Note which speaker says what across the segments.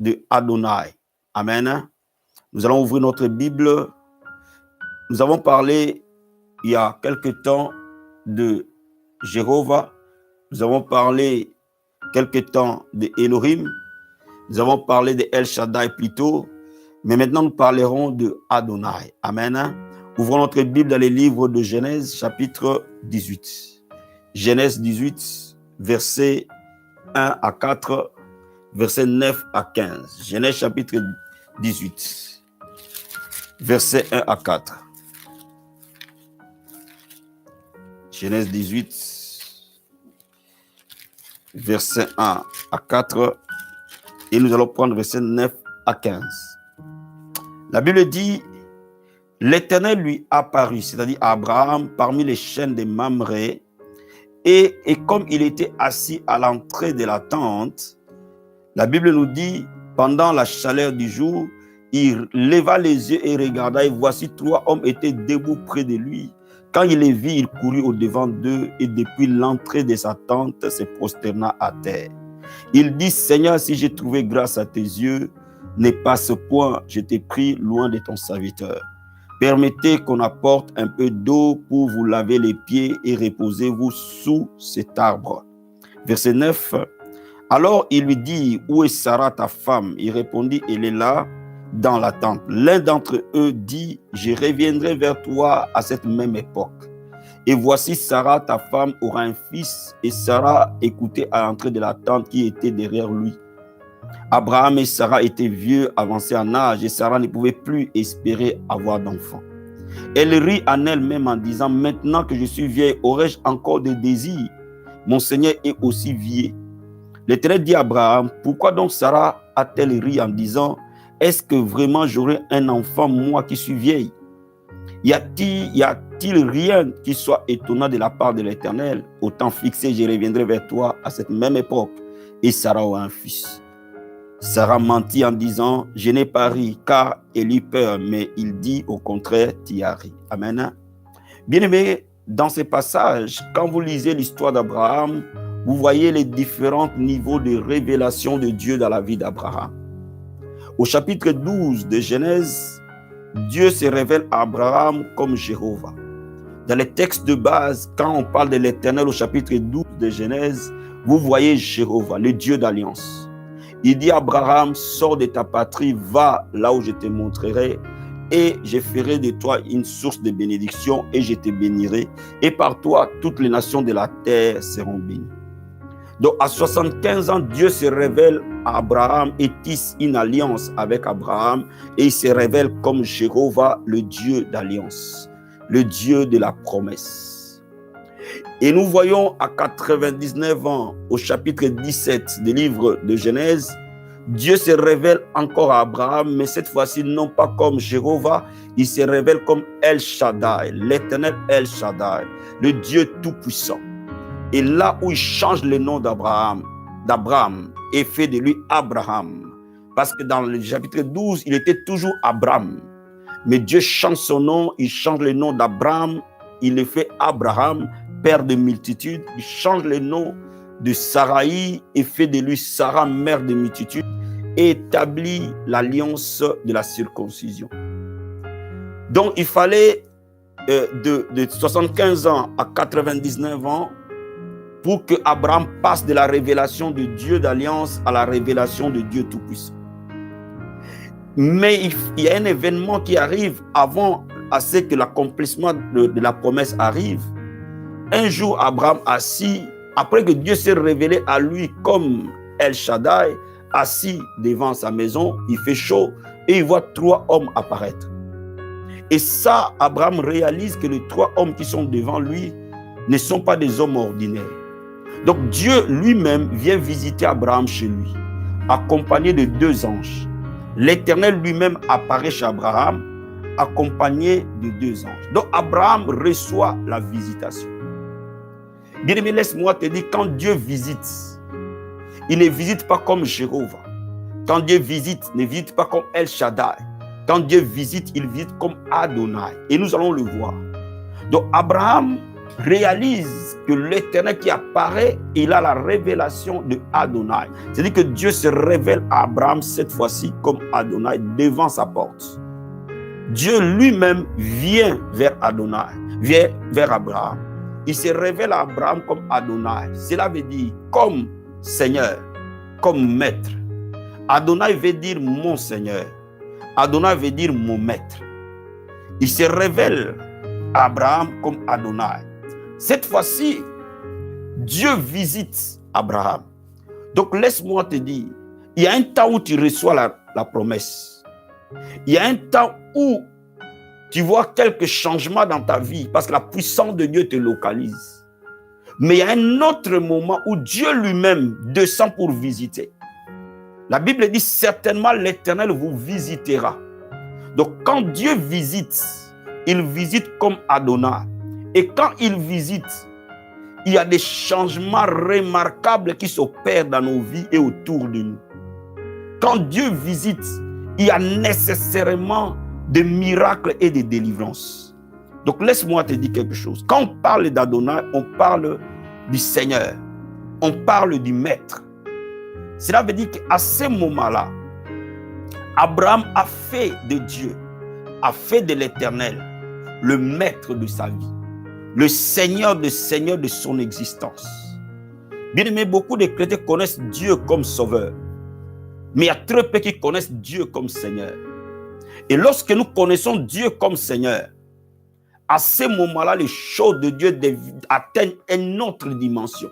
Speaker 1: de Adonai. Amen. Nous allons ouvrir notre Bible. Nous avons parlé il y a quelque temps de Jéhovah. Nous avons parlé quelque temps de Elohim. Nous avons parlé de El Shaddai plutôt. Mais maintenant, nous parlerons de Adonai. Amen. Ouvrons notre Bible dans les livres de Genèse, chapitre 18. Genèse 18, versets 1 à 4, versets 9 à 15. Genèse, chapitre 18, versets 1 à 4. Genèse 18, versets 1 à 4. Et nous allons prendre versets 9 à 15. La Bible dit: l'Éternel lui apparut, c'est-à-dire à Abraham, parmi les chênes de Mamré, et comme il était assis à l'entrée de la tente, la Bible nous dit, pendant la chaleur du jour, il leva les yeux et regarda, et voici 3 hommes étaient debout près de lui. Quand il les vit, il courut au-devant d'eux, et depuis l'entrée de sa tente, se prosterna à terre. Il dit: Seigneur, si j'ai trouvé grâce à tes yeux, n'aie pas ce point, je t'ai pris loin de ton serviteur. Permettez qu'on apporte un peu d'eau pour vous laver les pieds et reposez-vous sous cet arbre. Verset 9. Alors il lui dit: où est Sarah ta femme? Il répondit: elle est là dans la tente. L'un d'entre eux dit: je reviendrai vers toi à cette même époque. Et voici Sarah ta femme aura un fils. Et Sarah écoutait à l'entrée de la tente qui était derrière lui. Abraham et Sarah étaient vieux, avancés en âge, et Sarah ne pouvait plus espérer avoir d'enfant. Elle rit en elle-même en disant: maintenant que je suis vieille, aurais-je encore des désirs? Mon Seigneur est aussi vieux. L'Éternel dit à Abraham: pourquoi donc Sarah a-t-elle ri en disant: est-ce que vraiment j'aurai un enfant, moi qui suis vieille? Y a-t-il rien qui soit étonnant de la part de l'Éternel? Au temps fixé, je reviendrai vers toi à cette même époque, et Sarah aura un fils. Sarah mentit en disant: je n'ai pas ri, car elle eut peur, mais il dit au contraire: tu as ri. Amen. Bien-aimés, dans ces passages, quand vous lisez l'histoire d'Abraham, vous voyez les différents niveaux de révélation de Dieu dans la vie d'Abraham. Au chapitre 12 de Genèse, Dieu se révèle à Abraham comme Jéhovah. Dans les textes de base, quand on parle de l'Éternel au chapitre 12 de Genèse, vous voyez Jéhovah, le Dieu d'alliance. Il dit à Abraham: sors de ta patrie, va là où je te montrerai, et je ferai de toi une source de bénédiction, et je te bénirai, et par toi, toutes les nations de la terre seront bénies. Donc, à 75 ans, Dieu se révèle à Abraham et tisse une alliance avec Abraham, et il se révèle comme Jéhovah, le Dieu d'alliance, le Dieu de la promesse. Et nous voyons à 99 ans, au chapitre 17 du livre de Genèse, Dieu se révèle encore à Abraham, mais cette fois-ci non pas comme Jéhovah, il se révèle comme El Shaddai, l'Éternel El Shaddai, le Dieu tout-puissant. Et là où il change le nom d'Abraham et fait de lui Abraham, parce que dans le chapitre 12, il était toujours Abraham. Mais Dieu change son nom, il change le nom d'Abraham, il le fait Abraham, père de multitudes. Il change le nom de Saraï et fait de lui Sarah, mère de multitudes, et établit l'alliance de la circoncision. Donc il fallait de 75 ans à 99 ans pour que Abraham passe de la révélation de Dieu d'alliance à la révélation de Dieu tout-puissant. Mais il y a un événement qui arrive avant à ce que l'accomplissement de la promesse arrive. Un jour, Abraham assis, après que Dieu s'est révélé à lui comme El Shaddai, assis devant sa maison, il fait chaud et il voit 3 hommes apparaître. Et ça, Abraham réalise que les 3 hommes qui sont devant lui ne sont pas des hommes ordinaires. Donc Dieu lui-même vient visiter Abraham chez lui, accompagné de 2 anges. L'Éternel lui-même apparaît chez Abraham, accompagné de 2 anges. Donc Abraham reçoit la visitation. Bien-aimé, laisse-moi te dire, quand Dieu visite, il ne visite pas comme Jéhovah. Quand Dieu visite, il ne visite pas comme El Shaddai. Quand Dieu visite, il visite comme Adonai. Et nous allons le voir. Donc Abraham réalise que l'Éternel qui apparaît, il a la révélation de Adonai. C'est-à-dire que Dieu se révèle à Abraham cette fois-ci comme Adonai devant sa porte. Dieu lui-même vient vers Adonai, vient vers Abraham. Il se révèle à Abraham comme Adonai. Cela veut dire comme Seigneur, comme Maître. Adonai veut dire mon Seigneur. Adonai veut dire mon Maître. Il se révèle à Abraham comme Adonai. Cette fois-ci, Dieu visite Abraham. Donc laisse-moi te dire, il y a un temps où tu reçois la promesse. Il y a un temps où tu vois quelques changements dans ta vie parce que la puissance de Dieu te localise. Mais il y a un autre moment où Dieu lui-même descend pour visiter. La Bible dit certainement l'Éternel vous visitera. Donc quand Dieu visite, il visite comme Adonai. Et quand il visite, il y a des changements remarquables qui s'opèrent dans nos vies et autour de nous. Quand Dieu visite, il y a nécessairement des miracles et des délivrances. Donc laisse-moi te dire quelque chose. Quand on parle d'Adonai, on parle du Seigneur. On parle du Maître. Cela veut dire qu'à ce moment-là, Abraham a fait de Dieu, a fait de l'Éternel le Maître de sa vie, le Seigneur de son existence. Bien aimé, beaucoup de chrétiens connaissent Dieu comme Sauveur, mais il y a très peu qui connaissent Dieu comme Seigneur. Et lorsque nous connaissons Dieu comme Seigneur, à ce moment-là, les choses de Dieu atteignent une autre dimension.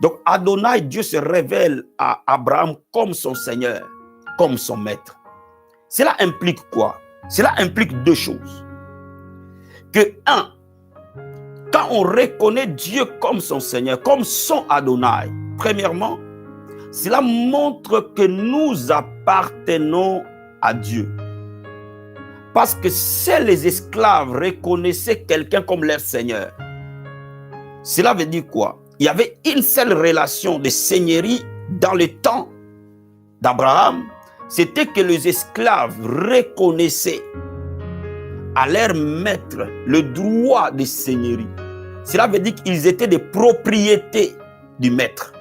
Speaker 1: Donc Adonai, Dieu se révèle à Abraham comme son Seigneur, comme son Maître. Cela implique quoi? Cela implique deux choses. Que un, quand on reconnaît Dieu comme son Seigneur, comme son Adonai, premièrement, cela montre que nous appartenons à Dieu. Parce que seuls les esclaves reconnaissaient quelqu'un comme leur Seigneur. Cela veut dire quoi? Il y avait une seule relation de seigneurie dans le temps d'Abraham. C'était que les esclaves reconnaissaient à leur maître le droit de seigneurie. Cela veut dire qu'ils étaient des propriétés du maître.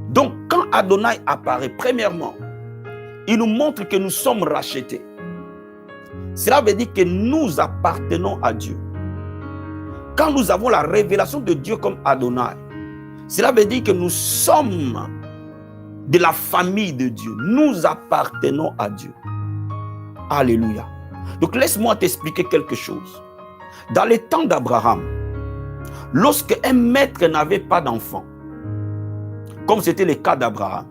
Speaker 1: Donc, quand Adonai apparaît, premièrement, il nous montre que nous sommes rachetés. Cela veut dire que nous appartenons à Dieu. Quand nous avons la révélation de Dieu comme Adonai, cela veut dire que nous sommes de la famille de Dieu. Nous appartenons à Dieu. Alléluia. Donc laisse-moi t'expliquer quelque chose. Dans les temps d'Abraham, lorsque un maître n'avait pas d'enfant, comme c'était le cas d'Abraham,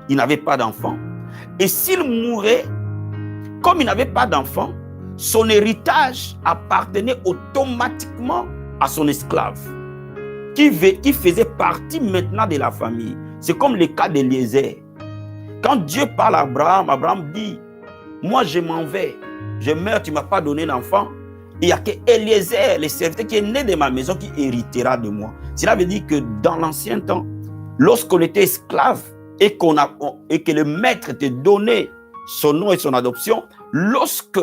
Speaker 1: il n'avait pas d'enfant, et s'il mourait, comme il n'avait pas d'enfant, son héritage appartenait automatiquement à son esclave, qui faisait partie maintenant de la famille. C'est comme le cas d'Eliezer. Quand Dieu parle à Abraham, Abraham dit, moi je m'en vais, je meurs, tu ne m'as pas donné d'enfant. Il n'y a que Eliezer, le serviteur qui est né de ma maison, qui héritera de moi. Cela veut dire que dans l'ancien temps, lorsqu'on était esclave et que le maître te donnait son nom et son adoption, lorsque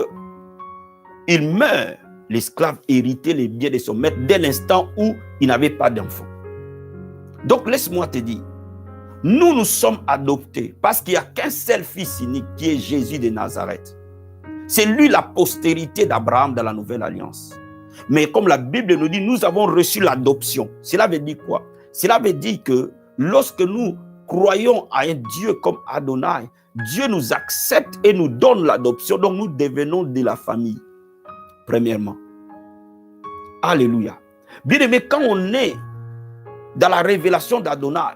Speaker 1: il meurt, l'esclave héritait les biens de son maître dès l'instant où il n'avait pas d'enfant. Donc laisse-moi te dire, nous sommes adoptés parce qu'il n'y a qu'un seul fils unique qui est Jésus de Nazareth. C'est lui la postérité d'Abraham dans la nouvelle alliance. Mais comme la Bible nous dit, nous avons reçu l'adoption. Cela veut dire quoi? Cela veut dire que lorsque nous croyons à un Dieu comme Adonai, Dieu nous accepte et nous donne l'adoption, donc nous devenons de la famille. Premièrement. Alléluia. Bien aimé, quand on est dans la révélation d'Adonai,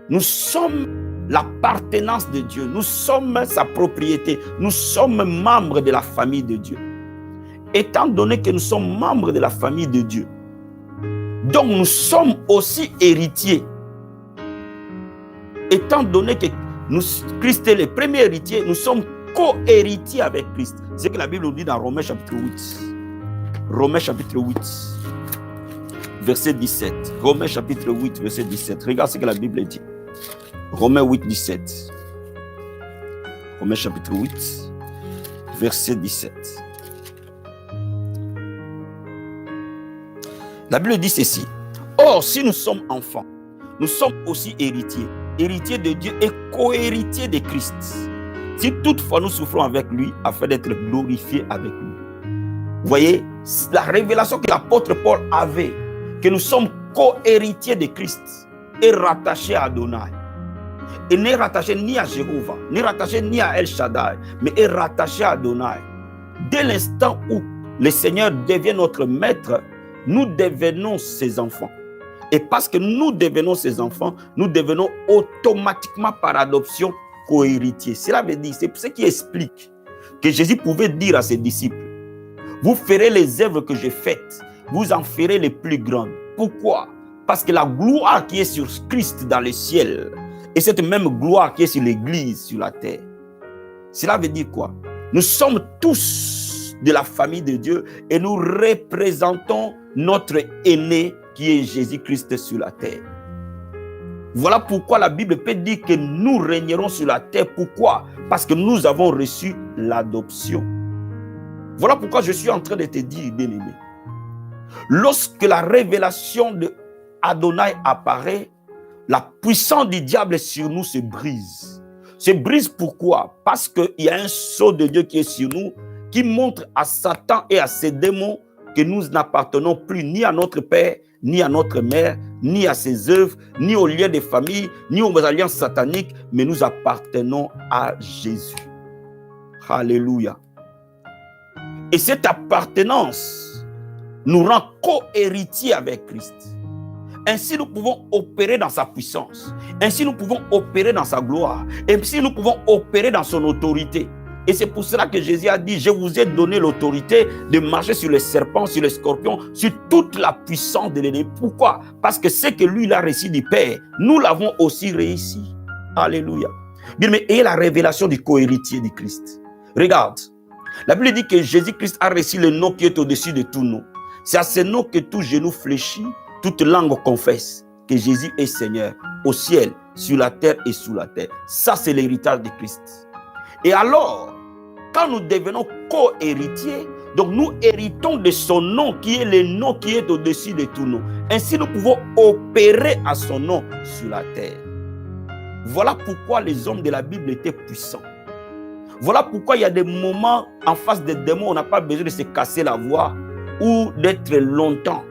Speaker 1: nous sommes l'appartenance de Dieu, nous sommes sa propriété, nous sommes membres de la famille de Dieu. Étant donné que nous sommes membres de la famille de Dieu, donc nous sommes aussi héritiers. Étant donné que Christ est le premier héritier, nous sommes co-héritiers avec Christ. C'est ce que la Bible nous dit dans Romains chapitre 8. Romains chapitre 8, verset 17. Romains chapitre 8, verset 17. Regarde ce que la Bible dit. Romains 8, 17. Romains chapitre 8, verset 17. La Bible dit ceci. Or, si nous sommes enfants, nous sommes aussi héritiers. Héritiers de Dieu et co-héritiers de Christ. Si toutefois nous souffrons avec lui, afin d'être glorifiés avec lui. Vous voyez, la révélation que l'apôtre Paul avait, que nous sommes co-héritiers de Christ, est rattachée à Adonai. Et n'est rattaché ni à Jéhovah, n'est rattaché ni à El Shaddai, mais est rattaché à Adonai. Dès l'instant où le Seigneur devient notre maître, nous devenons ses enfants. Et parce que nous devenons ses enfants, nous devenons automatiquement par adoption co-héritiers. Cela veut dire, c'est ce qui explique que Jésus pouvait dire à ses disciples, vous ferez les œuvres que j'ai faites, vous en ferez les plus grandes. Pourquoi? Parce que la gloire qui est sur Christ dans le ciel, et cette même gloire qui est sur l'Église, sur la terre. Cela veut dire quoi? Nous sommes tous de la famille de Dieu et nous représentons notre aîné qui est Jésus-Christ sur la terre. Voilà pourquoi la Bible peut dire que nous régnerons sur la terre. Pourquoi? Parce que nous avons reçu l'adoption. Voilà pourquoi je suis en train de te dire, bien-aimé, lorsque la révélation de Adonai apparaît, la puissance du diable sur nous se brise. Se brise pourquoi? Parce qu'il y a un sceau de Dieu qui est sur nous, qui montre à Satan et à ses démons que nous n'appartenons plus ni à notre père, ni à notre mère, ni à ses œuvres, ni aux liens de famille, ni aux alliances sataniques, mais nous appartenons à Jésus. Alléluia. Et cette appartenance nous rend co-héritiers avec Christ. Ainsi, nous pouvons opérer dans sa puissance. Ainsi, nous pouvons opérer dans sa gloire. Ainsi, nous pouvons opérer dans son autorité. Et c'est pour cela que Jésus a dit, je vous ai donné l'autorité de marcher sur les serpents, sur les scorpions, sur toute la puissance de l'ennemi. Pourquoi? Parce que ce que lui, il a reçu du Père, nous l'avons aussi réussi. Alléluia. Bien, mais ayez la révélation du co-héritier du Christ. Regarde, la Bible dit que Jésus-Christ a reçu le nom qui est au-dessus de tout nom. C'est à ce nom que tout genou fléchit, toute langue confesse que Jésus est Seigneur au ciel, sur la terre et sous la terre. Ça, c'est l'héritage de Christ. Et alors, quand nous devenons co-héritiers, donc nous héritons de son nom qui est le nom qui est au-dessus de tout nom. Ainsi, nous pouvons opérer à son nom sur la terre. Voilà pourquoi les hommes de la Bible étaient puissants. Voilà pourquoi il y a des moments en face des démons, on n'a pas besoin de se casser la voix ou d'être longtemps.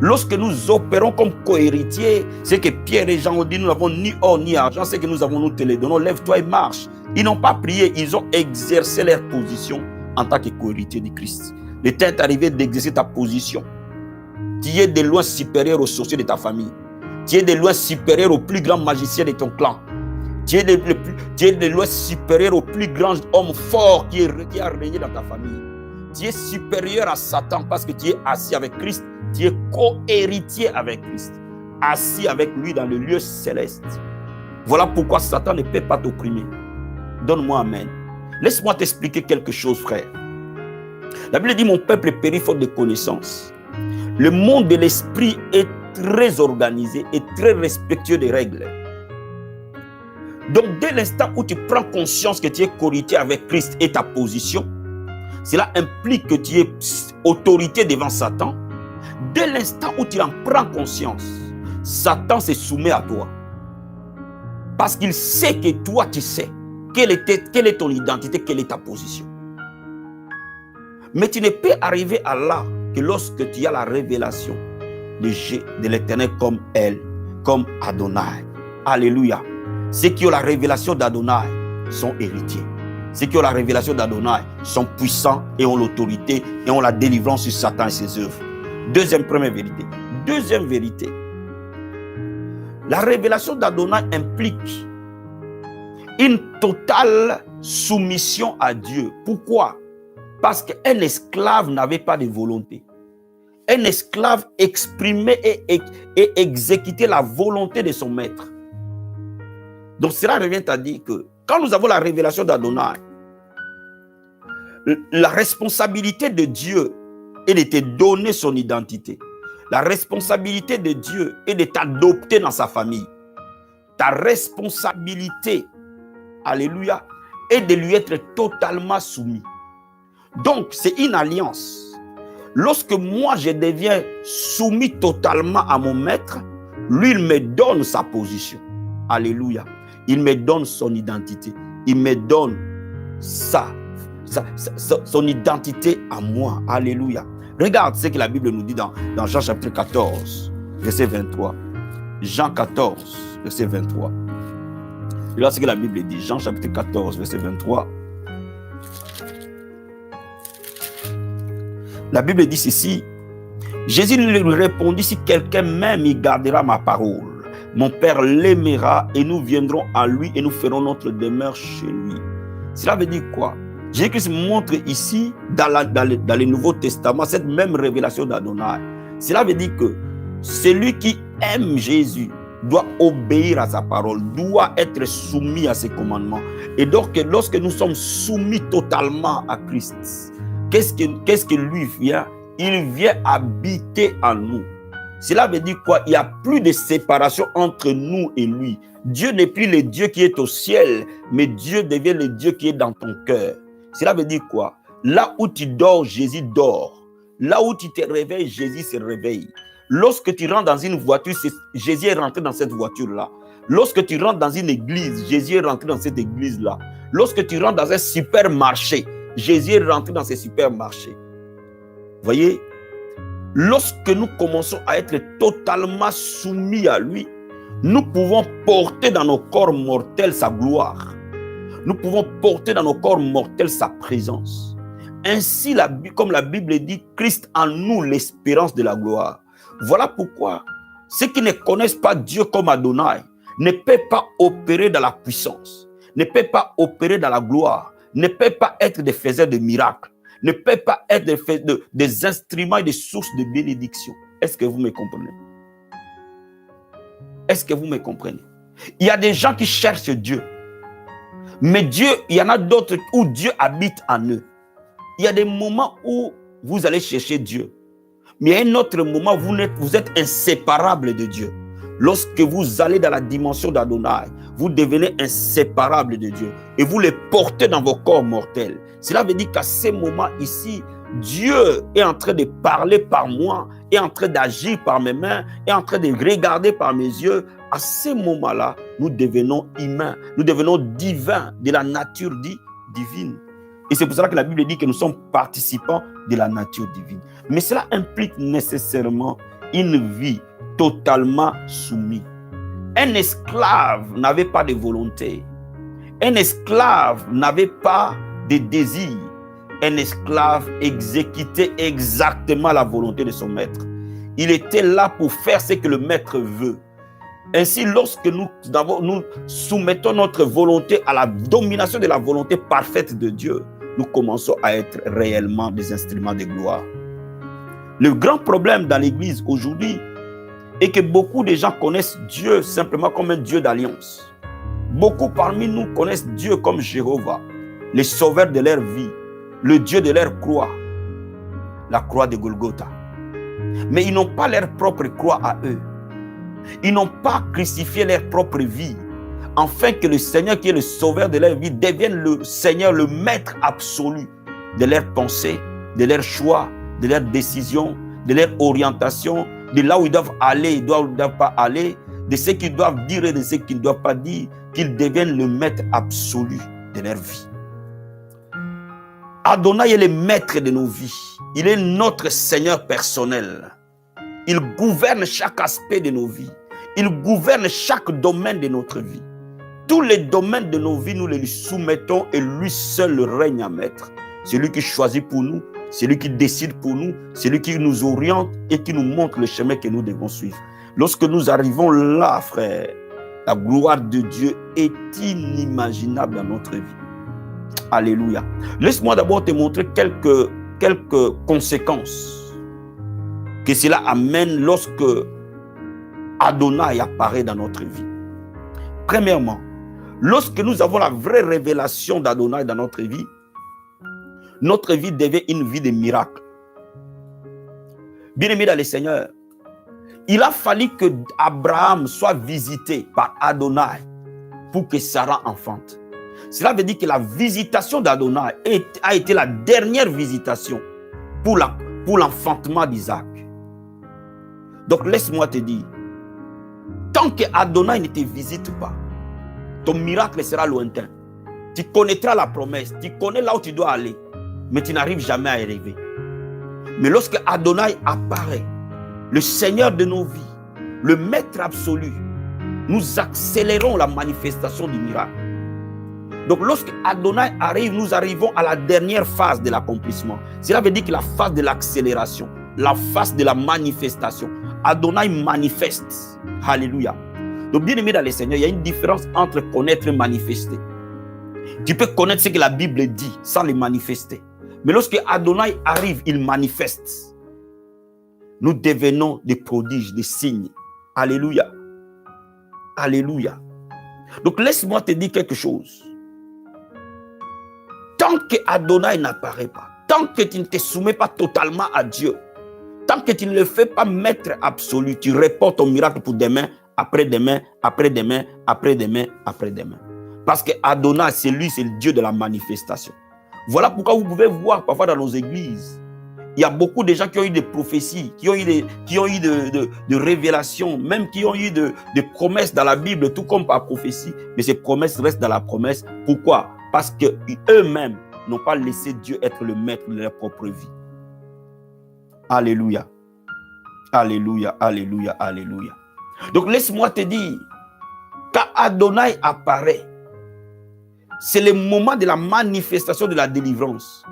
Speaker 1: Lorsque nous opérons comme co-héritiers, c'est que Pierre et Jean ont dit, nous n'avons ni or ni argent, c'est que nous avons, nous te les donnons, lève-toi et marche. Ils n'ont pas prié, ils ont exercé leur position en tant que co-héritier de Christ. Le temps est arrivé d'exercer ta position. Tu es de loin supérieur aux sorciers de ta famille. Tu es de loin supérieur au plus grand magicien de ton clan. Tu es de loin supérieur au plus grand homme fort qui a régné dans ta famille. Tu es supérieur à Satan parce que tu es assis avec Christ. Tu es co-héritier avec Christ, assis avec lui dans le lieu céleste. Voilà pourquoi Satan ne peut pas t'opprimer. Donne-moi amen. Laisse-moi t'expliquer quelque chose, frère. La Bible dit, mon peuple périt faute de connaissance. Le monde de l'esprit est très organisé et très respectueux des règles. Donc, dès l'instant où tu prends conscience que tu es co-héritier avec Christ et ta position, cela implique que tu es autorité devant Satan. Dès l'instant où tu en prends conscience, Satan se soumet à toi. Parce qu'il sait que toi, tu sais quelle est ton identité, quelle est ta position. Mais tu ne peux arriver à là que lorsque tu as la révélation de l'Éternel comme elle, comme Adonai. Alléluia. Ceux qui ont la révélation d'Adonai sont héritiers. Ceux qui ont la révélation d'Adonai sont puissants et ont l'autorité et ont la délivrance sur Satan et ses œuvres. Première vérité. Deuxième vérité. La révélation d'Adonai implique une totale soumission à Dieu. Pourquoi? Parce qu'un esclave n'avait pas de volonté. Un esclave exprimait et exécutait la volonté de son maître. Donc cela revient à dire que quand nous avons la révélation d'Adonai, la responsabilité de Dieu est de te donner son identité. La responsabilité de Dieu est de t'adopter dans sa famille. Ta responsabilité, alléluia, est de lui être totalement soumis. Donc, c'est une alliance. Lorsque moi, je deviens soumis totalement à mon maître, lui, il me donne sa position. Alléluia. Il me donne son identité. Il me donne son identité à moi. Alléluia. Regarde ce que la Bible nous dit dans Jean chapitre 14, verset 23. Jean 14, verset 23. Regarde ce que la Bible dit. Jean chapitre 14, verset 23. La Bible dit ceci. Jésus lui répondit, si quelqu'un m'aime, il gardera ma parole. Mon Père l'aimera et nous viendrons à lui et nous ferons notre demeure chez lui. Cela veut dire quoi? Jésus-Christ montre ici, dans le Nouveau Testament, cette même révélation d'Adonai. Cela veut dire que celui qui aime Jésus doit obéir à sa parole, doit être soumis à ses commandements. Et donc, lorsque nous sommes soumis totalement à Christ, qu'est-ce que lui vient? Il vient habiter en nous. Cela veut dire quoi? Il n'y a plus de séparation entre nous et lui. Dieu n'est plus le Dieu qui est au ciel, mais Dieu devient le Dieu qui est dans ton cœur. Cela veut dire quoi? Là où tu dors, Jésus dort. Là où tu te réveilles, Jésus se réveille. Lorsque tu rentres dans une voiture, Jésus est rentré dans cette voiture-là. Lorsque tu rentres dans une église, Jésus est rentré dans cette église-là. Lorsque tu rentres dans un supermarché, Jésus est rentré dans ce supermarché. Voyez, lorsque nous commençons à être totalement soumis à lui, nous pouvons porter dans nos corps mortels sa gloire. Nous pouvons porter dans nos corps mortels sa présence. Ainsi, comme la Bible dit, Christ en nous, l'espérance de la gloire. Voilà pourquoi ceux qui ne connaissent pas Dieu comme Adonai ne peuvent pas opérer dans la puissance, ne peuvent pas opérer dans la gloire, ne peuvent pas être des faiseurs de miracles, ne peuvent pas être des instruments et des sources de bénédiction. Est-ce que vous me comprenez? Est-ce que vous me comprenez? Il y a des gens qui cherchent Dieu. Mais Dieu, il y en a d'autres où Dieu habite en eux. Il y a des moments où vous allez chercher Dieu. Mais il y a un autre moment où vous êtes inséparables de Dieu. Lorsque vous allez dans la dimension d'Adonai, vous devenez inséparables de Dieu. Et vous les portez dans vos corps mortels. Cela veut dire qu'à ces moments ici, Dieu est en train de parler par moi, est en train d'agir par mes mains, est en train de regarder par mes yeux. À ces moments-là, nous devenons humains, nous devenons divins, de la nature divine. Et c'est pour cela que la Bible dit que nous sommes participants de la nature divine. Mais cela implique nécessairement une vie totalement soumise. Un esclave n'avait pas de volonté. Un esclave n'avait pas de désir. Un esclave exécutait exactement la volonté de son maître. Il était là pour faire ce que le maître veut. Ainsi, lorsque nous soumettons notre volonté à la domination de la volonté parfaite de Dieu, nous commençons à être réellement des instruments de gloire. Le grand problème dans l'Église aujourd'hui est que beaucoup de gens connaissent Dieu simplement comme un Dieu d'alliance. Beaucoup parmi nous connaissent Dieu comme Jéhovah, le sauveur de leur vie, le Dieu de leur croix, la croix de Golgotha. Mais ils n'ont pas leur propre croix à eux. Ils n'ont pas crucifié leur propre vie, afin que le Seigneur qui est le sauveur de leur vie devienne le Seigneur, le maître absolu de leurs pensées, de leurs choix, de leurs décisions, de leur orientation, de là où ils doivent aller, ils ne doivent pas aller, de ce qu'ils doivent dire et de ce qu'ils ne doivent pas dire, qu'ils deviennent le maître absolu de leur vie. Adonai est le maître de nos vies. Il est notre Seigneur personnel. Il gouverne chaque aspect de nos vies. Il gouverne chaque domaine de notre vie. Tous les domaines de nos vies, nous les lui soumettons et lui seul règne à maître. C'est lui qui choisit pour nous, c'est lui qui décide pour nous, c'est lui qui nous oriente et qui nous montre le chemin que nous devons suivre. Lorsque nous arrivons là, frère, la gloire de Dieu est inimaginable dans notre vie. Alléluia. Laisse-moi d'abord te montrer quelques conséquences que cela amène lorsque Adonai apparaît dans notre vie. Premièrement, lorsque nous avons la vraie révélation d'Adonai dans notre vie devient une vie de miracle. Bien-aimé dans le Seigneur, il a fallu que Abraham soit visité par Adonai pour que Sarah enfante. Cela veut dire que la visitation d'Adonai a été la dernière visitation pour pour l'enfantement d'Isaac. Donc laisse-moi te dire, tant que Adonai ne te visite pas, ton miracle sera lointain. Tu connaîtras la promesse, tu connais là où tu dois aller, mais tu n'arrives jamais à y arriver. Mais lorsque Adonai apparaît, le Seigneur de nos vies, le Maître absolu, nous accélérons la manifestation du miracle. Donc lorsque Adonai arrive, nous arrivons à la dernière phase de l'accomplissement. Cela veut dire que la phase de l'accélération, la phase de la manifestation. Adonai manifeste. Alléluia. Donc bien aimé dans le Seigneur, il y a une différence entre connaître et manifester. Tu peux connaître ce que la Bible dit sans le manifester. Mais lorsque Adonai arrive, il manifeste. Nous devenons des prodiges, des signes. Alléluia. Alléluia. Donc laisse-moi te dire quelque chose. Tant que Adonai n'apparaît pas, tant que tu ne te soumets pas totalement à Dieu, tant que tu ne le fais pas maître absolu, tu reportes ton miracle pour demain, après-demain, après-demain, après-demain, après-demain. Parce que Adonai, c'est lui, c'est le Dieu de la manifestation. Voilà pourquoi vous pouvez voir parfois dans nos églises, il y a beaucoup de gens qui ont eu des prophéties, qui ont eu de révélations, même qui ont eu de promesses dans la Bible, tout comme par prophétie. Mais ces promesses restent dans la promesse. Pourquoi? Parce qu'eux-mêmes n'ont pas laissé Dieu être le maître de leur propre vie. Alléluia. Alléluia, alléluia, alléluia. Donc laisse-moi te dire, quand Adonai apparaît, c'est le moment de la manifestation de la délivrance.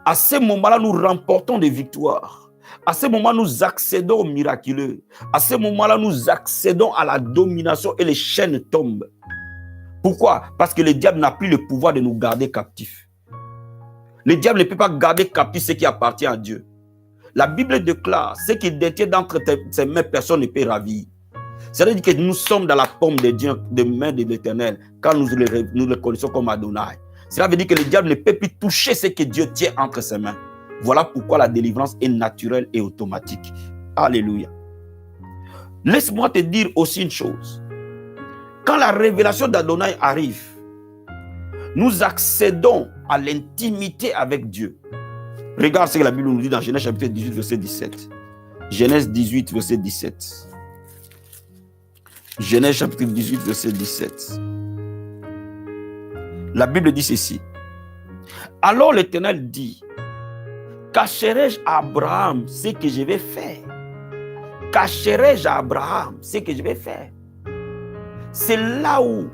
Speaker 1: À ce moment-là, nous remportons des victoires. À ce moment, nous accédons au miraculeux. À ce moment-là, nous accédons à la domination et les chaînes tombent. Pourquoi? Parce que le diable n'a plus le pouvoir de nous garder captifs. Le diable ne peut pas garder captifs ce qui appartient à Dieu. La Bible déclare, ce qui détient d'entre ses mains, personne ne peut ravir. C'est-à-dire que nous sommes dans la paume de Dieu, des mains de l'Éternel, quand nous le connaissons comme Adonai. Cela veut dire que le diable ne peut plus toucher ce que Dieu tient entre ses mains. Voilà pourquoi la délivrance est naturelle et automatique. Alléluia. Laisse-moi te dire aussi une chose. Quand la révélation d'Adonai arrive, nous accédons à l'intimité avec Dieu. Regarde ce que la Bible nous dit dans Genèse chapitre 18, verset 17. Genèse 18, verset 17. Genèse chapitre 18, verset 17. La Bible dit ceci. Alors l'Éternel dit, cacherai-je à Abraham ce que je vais faire? Cacherai-je à Abraham ce que je vais faire? C'est là où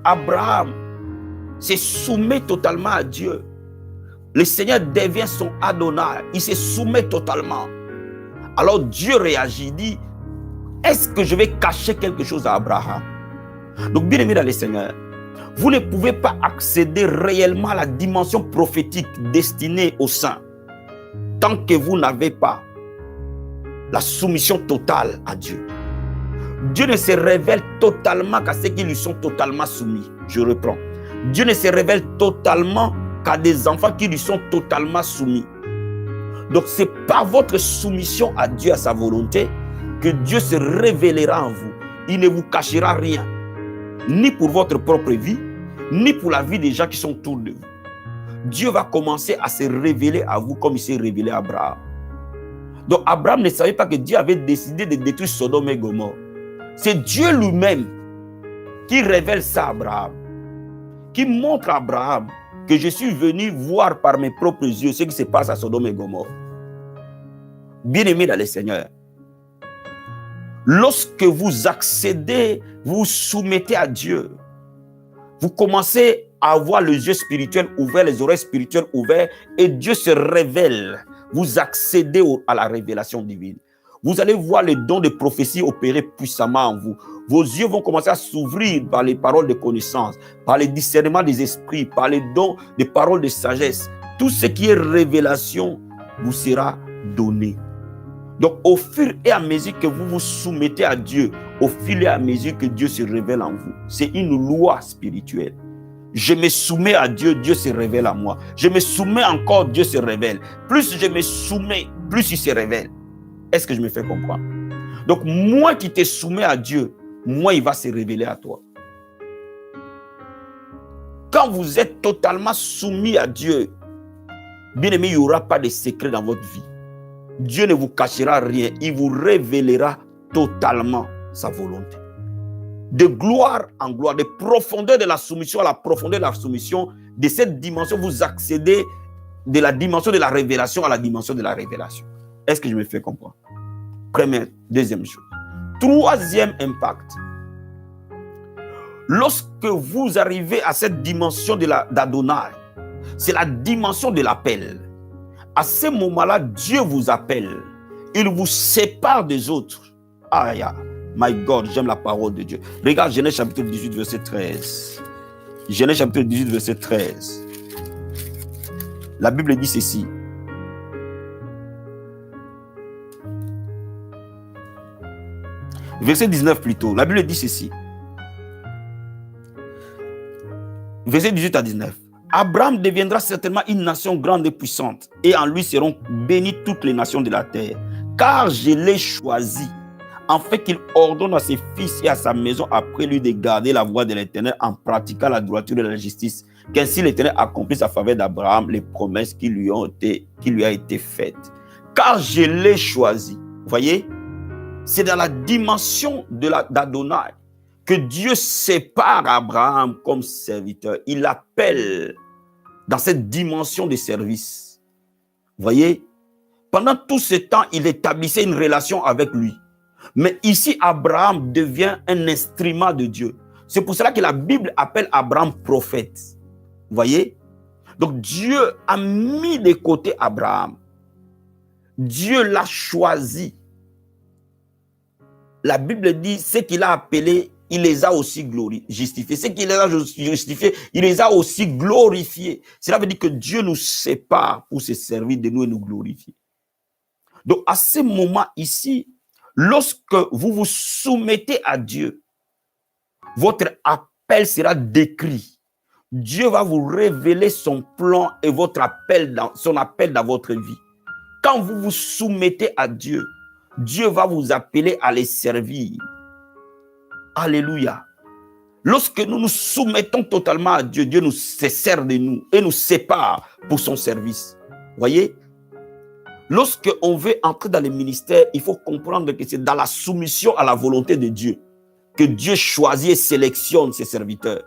Speaker 1: Abraham se soumet totalement à Dieu. Le Seigneur devient son Adonai. Il se soumet totalement. Alors Dieu réagit, dit, est-ce que je vais cacher quelque chose à Abraham? Donc bien aimé dans le Seigneur, vous ne pouvez pas accéder réellement à la dimension prophétique destinée aux saints tant que vous n'avez pas la soumission totale à Dieu. Dieu ne se révèle totalement qu'à ceux qui lui sont totalement soumis. Je reprends. Dieu ne se révèle totalement qu'à des enfants qui lui sont totalement soumis. Donc c'est par votre soumission à Dieu, à sa volonté, que Dieu se révélera en vous. Il ne vous cachera rien, ni pour votre propre vie, ni pour la vie des gens qui sont autour de vous. Dieu va commencer à se révéler à vous comme il s'est révélé à Abraham. Donc Abraham ne savait pas que Dieu avait décidé de détruire Sodome et Gomorrhe. C'est Dieu lui-même qui révèle ça à Abraham, qui montre à Abraham que je suis venu voir par mes propres yeux ce qui se passe à Sodome et Gomorrhe. Bien-aimés dans le Seigneur, lorsque vous accédez, vous vous soumettez à Dieu, vous commencez à avoir les yeux spirituels ouverts, les oreilles spirituelles ouvertes, et Dieu se révèle. Vous accédez à la révélation divine. Vous allez voir les dons de prophétie opérer puissamment en vous. Vos yeux vont commencer à s'ouvrir par les paroles de connaissance, par les discernements des esprits, par les dons des paroles de sagesse. Tout ce qui est révélation vous sera donné. Donc, au fur et à mesure que vous vous soumettez à Dieu, au fur et à mesure que Dieu se révèle en vous, c'est une loi spirituelle. Je me soumets à Dieu, Dieu se révèle à moi. Je me soumets encore, Dieu se révèle. Plus je me soumets, plus il se révèle. Est-ce que je me fais comprendre? Donc, moins qui te soumets à Dieu, moins il va se révéler à toi. Quand vous êtes totalement soumis à Dieu, Bien-aimé, il n'y aura pas de secret dans votre vie. Dieu ne vous cachera rien. Il vous révélera totalement sa volonté. De gloire en gloire, de profondeur de la soumission à la profondeur de la soumission, de cette dimension, vous accédez de la dimension de la révélation à la dimension de la révélation. Est-ce que je me fais comprendre? Première, deuxième chose. Troisième impact. Lorsque vous arrivez à cette dimension d'Adonai, c'est la dimension de l'appel. À ce moment-là, Dieu vous appelle. Il vous sépare des autres. Aïe, my God, j'aime la parole de Dieu. Regarde Genèse chapitre 18, verset 13. Genèse chapitre 18, verset 13. La Bible dit ceci. Verset 19 plutôt. La Bible dit ceci. Verset 18 à 19. Abraham deviendra certainement une nation grande et puissante, et en lui seront bénies toutes les nations de la terre. Car je l'ai choisi, en fait qu'il ordonne à ses fils et à sa maison après lui de garder la voie de l'Éternel en pratiquant la droiture et la justice, qu'ainsi l'Éternel accomplisse à faveur d'Abraham les promesses qui lui a été faites. Car je l'ai choisi. Vous voyez, c'est dans la dimension d'Adonai que Dieu sépare Abraham comme serviteur. Il l'appelle dans cette dimension de service. Vous voyez, pendant tout ce temps, il établissait une relation avec lui. Mais ici, Abraham devient un instrument de Dieu. C'est pour cela que la Bible appelle Abraham prophète. Vous voyez? Donc Dieu a mis de côté Abraham. Dieu l'a choisi. La Bible dit, ce qu'il a appelé, il les a aussi justifiés. Ce qu'il les a justifiés, il les a aussi glorifiés. Cela veut dire que Dieu nous sépare pour se servir de nous et nous glorifier. Donc à ce moment ici, lorsque vous vous soumettez à Dieu, votre appel sera décrit. Dieu va vous révéler son plan et son appel dans votre vie. Quand vous vous soumettez à Dieu, Dieu va vous appeler à les servir. Alléluia. Lorsque nous nous soumettons totalement à Dieu, Dieu se sert de nous et nous sépare pour son service. Voyez? Lorsque on veut entrer dans le ministère, il faut comprendre que c'est dans la soumission à la volonté de Dieu que Dieu choisit et sélectionne ses serviteurs.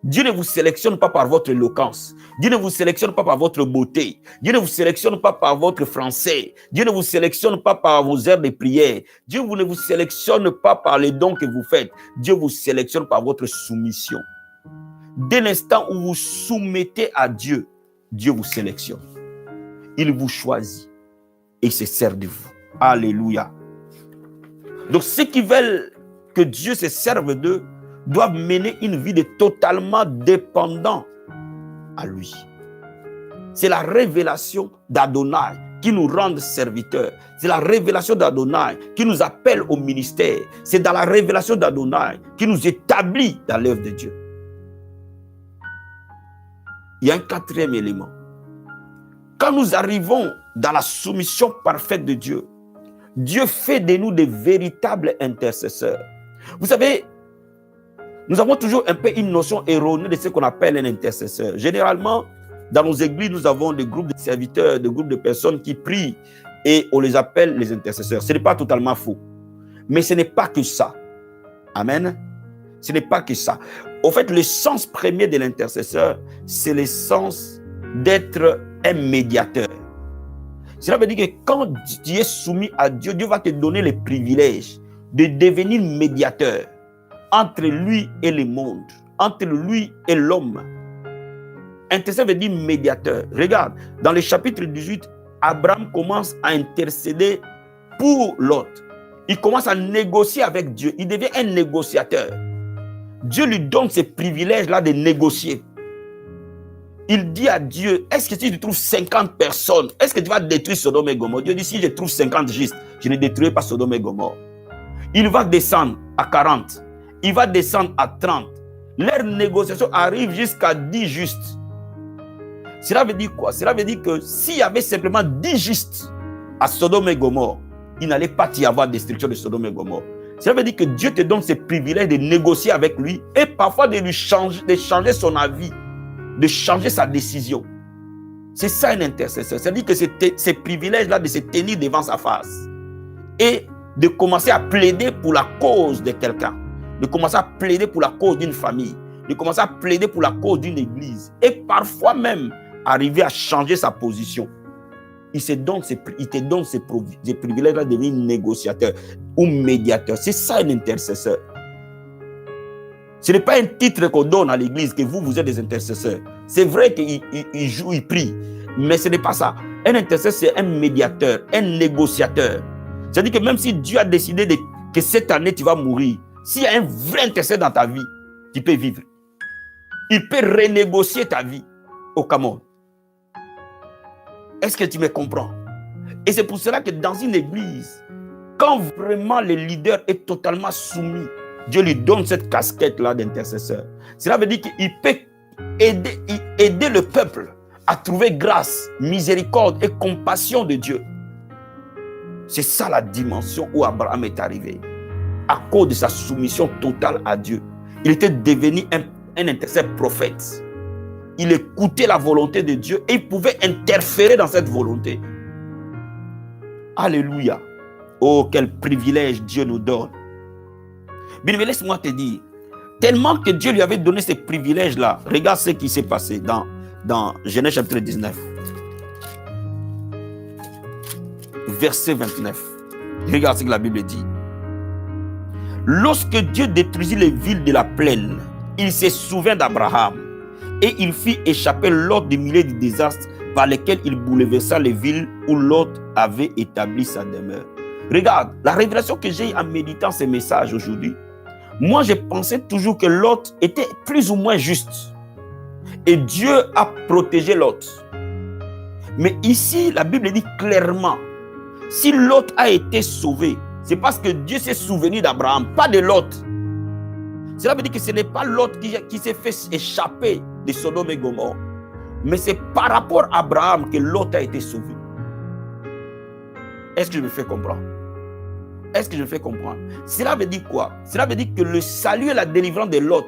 Speaker 1: Dieu ne vous sélectionne pas par votre éloquence. Dieu ne vous sélectionne pas par votre beauté. Dieu ne vous sélectionne pas par votre français. Dieu ne vous sélectionne pas par vos heures de prière. Dieu ne vous sélectionne pas par les dons que vous faites. Dieu vous sélectionne par votre soumission. Dès l'instant où vous soumettez à Dieu, Dieu vous sélectionne. Il vous choisit et il se sert de vous. Alléluia. Donc ceux qui veulent que Dieu se serve d'eux doivent mener une vie de totalement dépendant à lui. C'est la révélation d'Adonai qui nous rend serviteurs. C'est la révélation d'Adonai qui nous appelle au ministère. C'est dans la révélation d'Adonai qui nous établit dans l'œuvre de Dieu. Il y a un quatrième élément. Quand nous arrivons dans la soumission parfaite de Dieu, Dieu fait de nous des véritables intercesseurs. Vous savez, nous avons toujours un peu une notion erronée de ce qu'on appelle un intercesseur. Généralement, dans nos églises, nous avons des groupes de serviteurs, des groupes de personnes qui prient et on les appelle les intercesseurs. Ce n'est pas totalement faux. Mais ce n'est pas que ça. Amen. Ce n'est pas que ça. Au fait, le sens premier de l'intercesseur, c'est le sens d'être un médiateur. Cela veut dire que quand tu es soumis à Dieu, Dieu va te donner le privilège de devenir médiateur entre lui et le monde, entre lui et l'homme. Intercesseur veut dire médiateur. Regarde, dans le chapitre 18, Abraham commence à intercéder pour l'autre. Il commence à négocier avec Dieu. Il devient un négociateur. Dieu lui donne ce privilège-là de négocier. Il dit à Dieu, est-ce que si tu trouves 50 personnes, est-ce que tu vas détruire Sodome et Gomorrhe? Dieu dit, si je trouve 50 justes, je ne détruirai pas Sodome et Gomorrhe. Il va descendre à 40. Il va descendre à 30. Leur négociation arrive jusqu'à 10 justes. Cela veut dire quoi? Cela veut dire que s'il y avait simplement 10 justes à Sodome et Gomorrhe, il n'allait pas y avoir destruction de Sodome et Gomorrhe. Cela veut dire que Dieu te donne ce privilège de négocier avec lui et parfois de changer son avis, de changer sa décision. C'est ça un intercesseur. C'est-à-dire que ces privilèges-là de se tenir devant sa face et de commencer à plaider pour la cause de quelqu'un, de commencer à plaider pour la cause d'une famille, de commencer à plaider pour la cause d'une église et parfois même arriver à changer sa position. Il te donne ces privilèges-là de devenir négociateur ou médiateur. C'est ça un intercesseur. Ce n'est pas un titre qu'on donne à l'église que vous êtes des intercesseurs. C'est vrai qu'ils jouent, ils prient, mais ce n'est pas ça. Un intercesseur, c'est un médiateur, un négociateur. C'est-à-dire que même si Dieu a décidé que cette année tu vas mourir, s'il y a un vrai intercesseur dans ta vie, tu peux vivre. Il peut renégocier ta vie au Cameroun. Est-ce que tu me comprends? Et c'est pour cela que dans une église, quand vraiment le leader est totalement soumis, Dieu lui donne cette casquette-là d'intercesseur. Cela veut dire qu'il peut aider le peuple à trouver grâce, miséricorde et compassion de Dieu. C'est ça la dimension où Abraham est arrivé. À cause de sa soumission totale à Dieu. Il était devenu un intercesseur prophète. Il écoutait la volonté de Dieu et il pouvait interférer dans cette volonté. Alléluia. Oh, quel privilège Dieu nous donne. Bien, mais laisse-moi te dire, tellement que Dieu lui avait donné ces privilèges-là, regarde ce qui s'est passé dans Genèse chapitre 19. Verset 29. Regarde ce que la Bible dit. Lorsque Dieu détruisit les villes de la plaine, il se souvint d'Abraham et il fit échapper Lot du milieu du désastre par lesquels il bouleversa les villes où Lot avait établi sa demeure. Regarde, la révélation que j'ai en méditant ces messages aujourd'hui, moi je pensais toujours que Lot était plus ou moins juste et Dieu a protégé Lot. Mais ici, la Bible dit clairement, si Lot a été sauvé, c'est parce que Dieu s'est souvenu d'Abraham, pas de Lot. Cela veut dire que ce n'est pas Lot qui s'est fait échapper de Sodome et Gomorrhe, mais c'est par rapport à Abraham que Lot a été sauvé. Est-ce que je me fais comprendre? Est-ce que je me fais comprendre? Cela veut dire quoi? Cela veut dire que le salut et la délivrance de Lot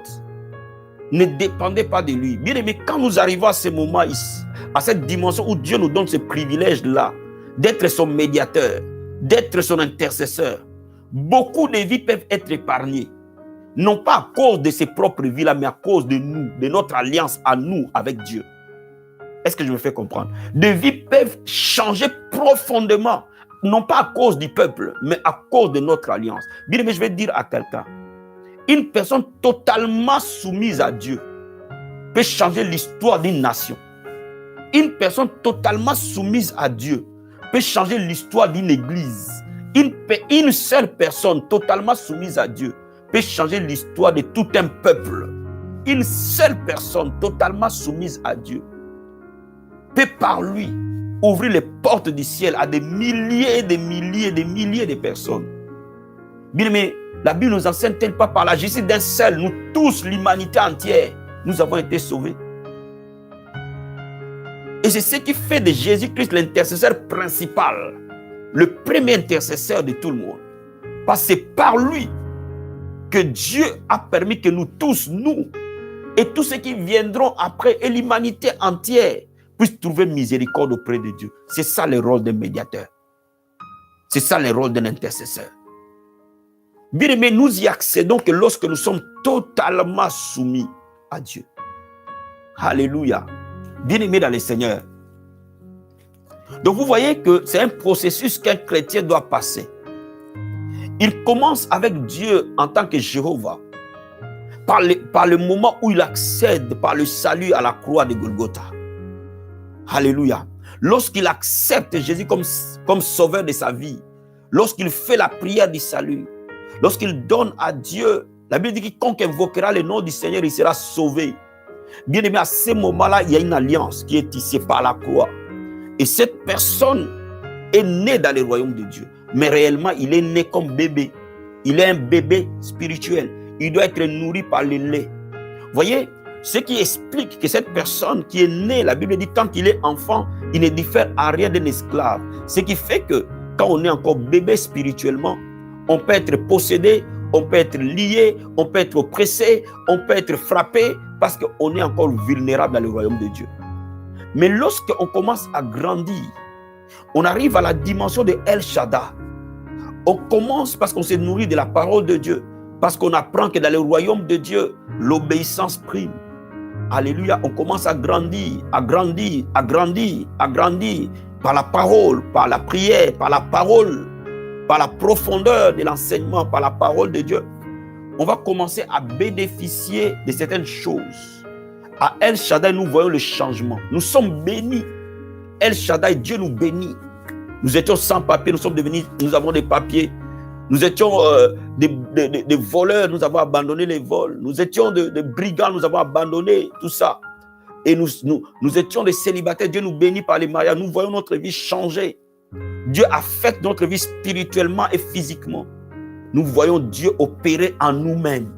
Speaker 1: ne dépendaient pas de lui. Bien aimé, quand nous arrivons à ce moment ici, à cette dimension où Dieu nous donne ce privilège-là, d'être son médiateur, d'être son intercesseur, beaucoup de vies peuvent être épargnées. Non pas à cause de ses propres vies-là, mais à cause de nous, de notre alliance à nous avec Dieu. Est-ce que je me fais comprendre? Des vies peuvent changer profondément, non pas à cause du peuple, mais à cause de notre alliance. Bien aimé, je vais dire à quelqu'un, une personne totalement soumise à Dieu peut changer l'histoire d'une nation. Une personne totalement soumise à Dieu peut changer l'histoire d'une église. Une seule personne totalement soumise à Dieu peut changer l'histoire de tout un peuple. Une seule personne totalement soumise à Dieu peut par lui ouvrir les portes du ciel à des milliers et des milliers et des milliers de personnes. Bien, mais la Bible nous enseigne-t-elle pas par la justice d'un seul, nous tous, l'humanité entière, nous avons été sauvés. Et c'est ce qui fait de Jésus-Christ l'intercesseur principal, le premier intercesseur de tout le monde. Parce que c'est par lui que Dieu a permis que nous tous, nous, et tous ceux qui viendront après, et l'humanité entière, puissent trouver miséricorde auprès de Dieu. C'est ça le rôle d'un médiateur. C'est ça le rôle d'un intercesseur. Bien aimé, nous y accédons que lorsque nous sommes totalement soumis à Dieu. Alléluia. Bien aimé dans le Seigneur. Donc vous voyez que c'est un processus qu'un chrétien doit passer. Il commence avec Dieu en tant que Jéhovah, par le moment où il accède par le salut à la croix de Golgotha. Alléluia. Lorsqu'il accepte Jésus comme sauveur de sa vie, lorsqu'il fait la prière du salut, lorsqu'il donne à Dieu, la Bible dit que quiconque invoquera le nom du Seigneur, il sera sauvé. Bien aimé, à ce moment-là, il y a une alliance qui est tissée par la croix. Et cette personne est née dans le royaume de Dieu. Mais réellement, il est né comme bébé. Il est un bébé spirituel. Il doit être nourri par le lait. Voyez, ce qui explique que cette personne qui est née, la Bible dit, tant qu'il est enfant, il ne diffère à rien d'un esclave. Ce qui fait que quand on est encore bébé spirituellement, on peut être possédé, on peut être lié, on peut être oppressé, on peut être frappé parce qu'on est encore vulnérable dans le royaume de Dieu. Mais lorsqu'on commence à grandir, on arrive à la dimension de El Shaddai. On commence parce qu'on s'est nourri de la parole de Dieu, parce qu'on apprend que dans le royaume de Dieu, l'obéissance prime. Alléluia, on commence à grandir, à grandir, à grandir, à grandir par la parole, par la prière, par la parole, par la profondeur de l'enseignement, par la parole de Dieu. On va commencer à bénéficier de certaines choses. À El Shaddai, nous voyons le changement. Nous sommes bénis. El Shaddai, Dieu nous bénit. Nous étions sans papier, nous avons des papiers. Nous étions des voleurs, nous avons abandonné les vols. Nous étions des brigands, nous avons abandonné tout ça. Et nous étions des célibataires. Dieu nous bénit par les mariages. Nous voyons notre vie changer. Dieu affecte notre vie spirituellement et physiquement. Nous voyons Dieu opérer en nous-mêmes.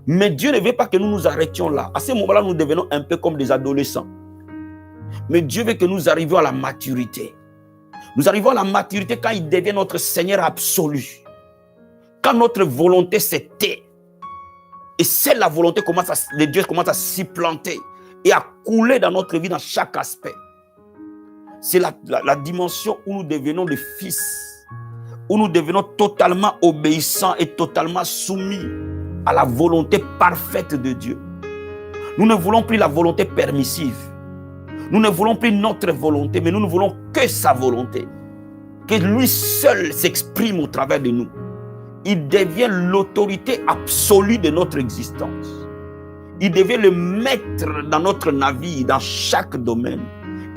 Speaker 1: Mais Dieu ne veut pas que nous nous arrêtions là. À ce moment-là, nous devenons un peu comme des adolescents. Mais Dieu veut que nous arrivions à la maturité. Nous arrivons à la maturité quand il devient notre Seigneur absolu. Quand notre volonté s'est tait. Et c'est la volonté de Dieu commence à s'y planter et à couler dans notre vie dans chaque aspect. C'est la dimension où nous devenons des fils. Où nous devenons totalement obéissants et totalement soumis à la volonté parfaite de Dieu. Nous ne voulons plus la volonté permissive. Nous ne voulons plus notre volonté, mais nous ne voulons que sa volonté. Que lui seul s'exprime au travers de nous. Il devient l'autorité absolue de notre existence. Il devient le maître dans notre navire, dans chaque domaine.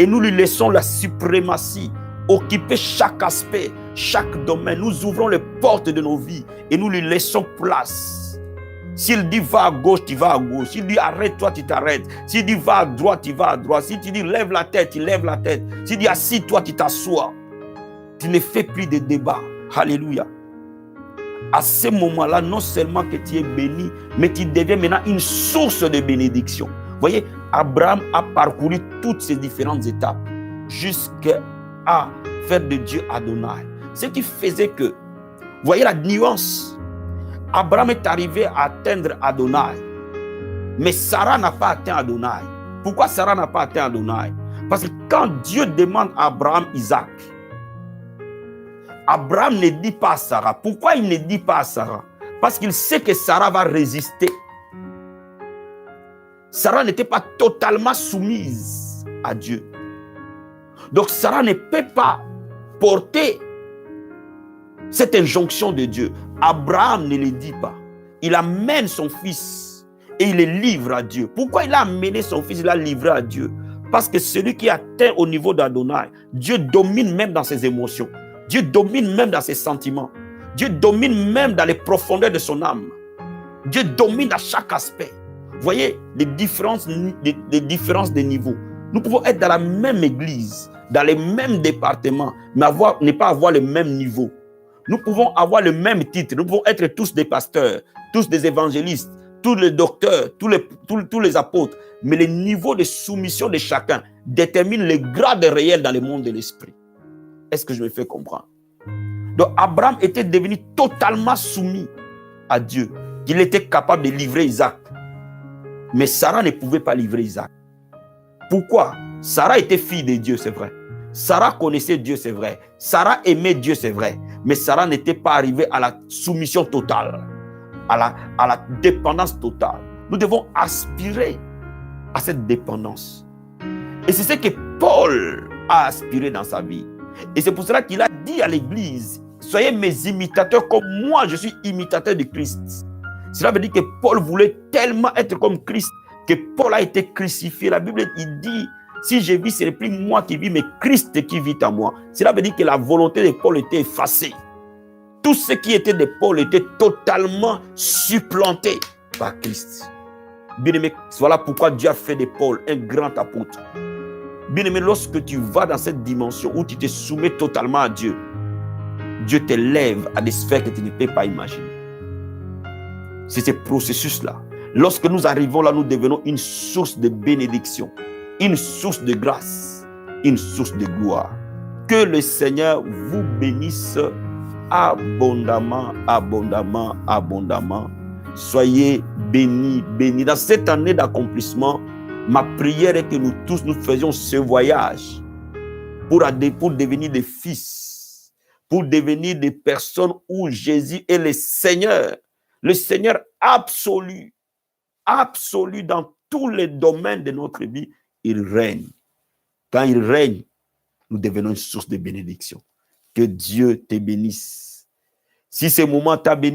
Speaker 1: Et nous lui laissons la suprématie, occuper chaque aspect, chaque domaine. Nous ouvrons les portes de nos vies et nous lui laissons place. S'il dit va à gauche, tu vas à gauche. S'il dit arrête-toi, tu t'arrêtes. S'il dit va à droite, tu vas à droite. S'il te dit lève la tête, tu lèves la tête. S'il dit assis-toi, tu t'assois. Tu ne fais plus de débat. Alléluia. À ce moment-là, non seulement que tu es béni, mais tu deviens maintenant une source de bénédiction. Vous voyez, Abraham a parcouru toutes ces différentes étapes jusqu'à faire de Dieu Adonai. Ce qui faisait que, vous voyez la nuance. Abraham est arrivé à atteindre Adonai. Mais Sarah n'a pas atteint Adonai. Pourquoi Sarah n'a pas atteint Adonai? Parce que quand Dieu demande à Abraham Isaac, Abraham ne dit pas à Sarah. Pourquoi il ne dit pas à Sarah? Parce qu'il sait que Sarah va résister. Sarah n'était pas totalement soumise à Dieu. Donc Sarah ne peut pas porter cette injonction de Dieu. Abraham ne le dit pas. Il amène son fils et il le livre à Dieu. Pourquoi il a amené son fils, il l'a livré à Dieu? Parce que celui qui atteint au niveau d'Adonai, Dieu domine même dans ses émotions. Dieu domine même dans ses sentiments. Dieu domine même dans les profondeurs de son âme. Dieu domine à chaque aspect. Vous voyez les différences de niveau. Nous pouvons être dans la même église, dans les mêmes départements, mais ne pas avoir le même niveau. Nous pouvons avoir le même titre, nous pouvons être tous des pasteurs, tous des évangélistes, tous les docteurs, tous les apôtres, mais le niveau de soumission de chacun détermine le grade réel dans le monde de l'esprit. Est-ce que je me fais comprendre? Donc Abraham était devenu totalement soumis à Dieu, qu'il était capable de livrer Isaac. Mais Sarah ne pouvait pas livrer Isaac. Pourquoi? Sarah était fille de Dieu, c'est vrai. Sarah connaissait Dieu, c'est vrai. Sarah aimait Dieu, c'est vrai. Mais Sarah n'était pas arrivée à la soumission totale, à la dépendance totale. Nous devons aspirer à cette dépendance. Et c'est ce que Paul a aspiré dans sa vie. Et c'est pour cela qu'il a dit à l'église, soyez mes imitateurs comme moi, je suis imitateur de Christ. Cela veut dire que Paul voulait tellement être comme Christ que Paul a été crucifié. La Bible, il dit, si je vis, ce n'est plus moi qui vis, mais Christ qui vit en moi. Cela veut dire que la volonté de Paul était effacée. Tout ce qui était de Paul était totalement supplanté par Christ. Bien-aimé, voilà pourquoi Dieu a fait de Paul un grand apôtre. Bien-aimé, lorsque tu vas dans cette dimension où tu te soumets totalement à Dieu, Dieu t'élève à des sphères que tu ne peux pas imaginer. C'est ce processus-là. Lorsque nous arrivons là, nous devenons une source de bénédiction, une source de grâce, une source de gloire. Que le Seigneur vous bénisse abondamment, abondamment, abondamment. Soyez bénis, bénis. Dans cette année d'accomplissement, Ma prière est que nous tous, nous faisions ce voyage pour devenir des fils, pour devenir des personnes où Jésus est le Seigneur absolu, absolu dans tous les domaines de notre vie. Il règne. Quand il règne, nous devenons une source de bénédiction. Que Dieu te bénisse. Si ce moment t'a béni,